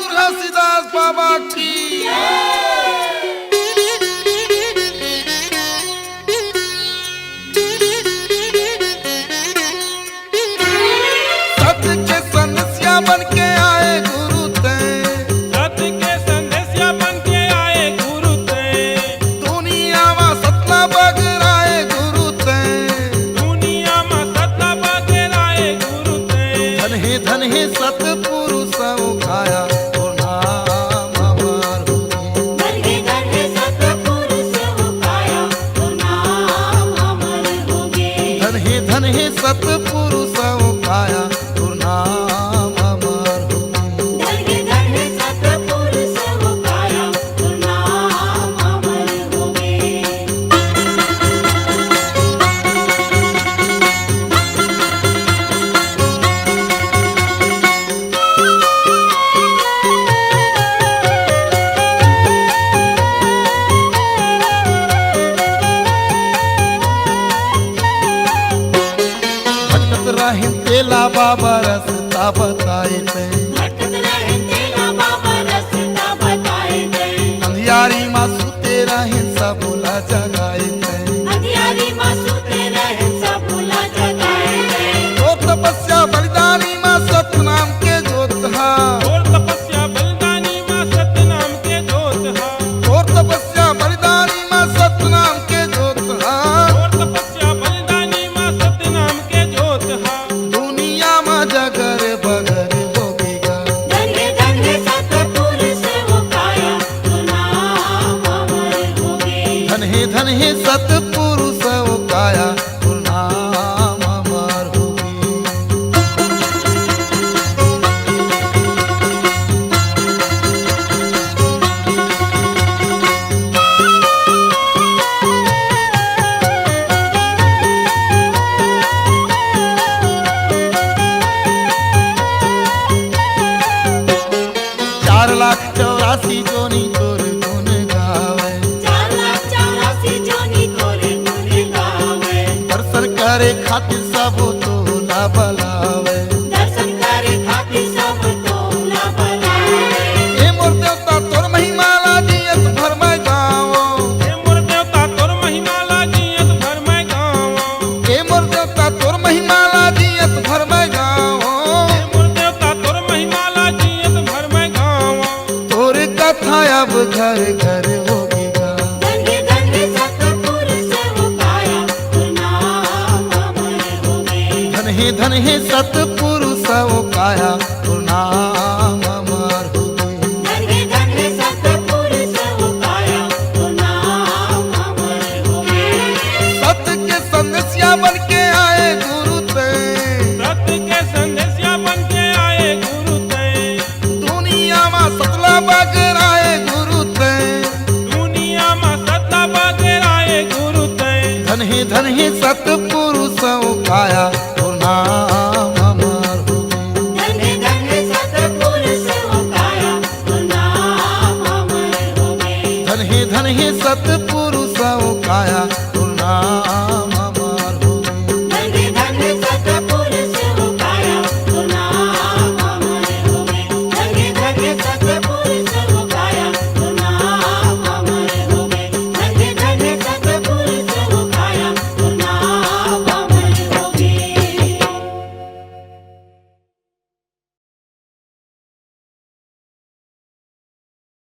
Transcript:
तुलसीदास बाबा की। सत्य के संदेशिया बन के आए गुरु ते, सत्य के संदेशिया बन के आए गुरु ते, दुनिया में सतला बगराए गुरु ते, दुनिया में सतला बगराए गुरु ते। धन हे सतपुरुष खाया तो नाम अमर हो गए। धन हे सतपुरुष खाया तो नाम अमर हो गए। धन हे सतपुरुष खाया तो नाम अमर हो गए। धन हे सतपुरुष खाया तो नाम अमर हो गए। भटकत रहे तेला बाबा रास्ता बताए थे, भटकत रहे तेला बाबा रास्ता बताए थे। अंधियारी माँ सुते रहे सबुला जगाए थे। अंधियारी माँ सुते रहे सबुला जगाए थे। तो तपस्या बलिदानी माँ सतनाम के जोत हा, और तपस्या बलिदानी माँ सत्य नाम के जोत हा। और तपस्या बलिदानी माँ सतनाम के जोत हा। और तपस्या बलिदानी माँ सत्य नाम के जोत हा। दुनिया में जगर बगर होगेगा। धन हे सतपुरुष खाया तो नाम अमर हो गए। धन हे सतपुरुष काया तो नाम अमर हो गए। चार लाख 84 जोनी तोर गुण गावे, 4,84,000 जोनी तोरे गुण गावे। दर्शन करे खातिर सब तोला बलावे। दर्शन करे खातिर सब तोला बुलावे। हे मोर देवता तोर महिमा लाजियत भर में गावो। हे मोर देवता तोर महिमा लाजियत भर में गावो। हे मोर देवता तोर महिमा लाजियत भर में गावो। हे मोर देवता तोर महिमा लाजियत भर में गावो। तोर कथा अब घर घर होगेगा। धन हे सतपुरुष खाया तो नाम अमर हो गए। धन हे सतपुरुष काया तो नाम अमर हो गए। धन हे सतपुरुष खाया तो नाम अमर हो गए। सत्य के संदेशिया बन के आए गुरु ते, सत्य के संदेशिया बन के आए गुरु ते, दुनिया में सतला बगराए गुरु ते। दुनिया में सत्ता बगराए गुरु ते। धन हे सतपुरुष काया तो नाम अमर हो गए। धन हे सतपुरुष खाया तो नाम अमर हो गए। धन हे सतपुरुष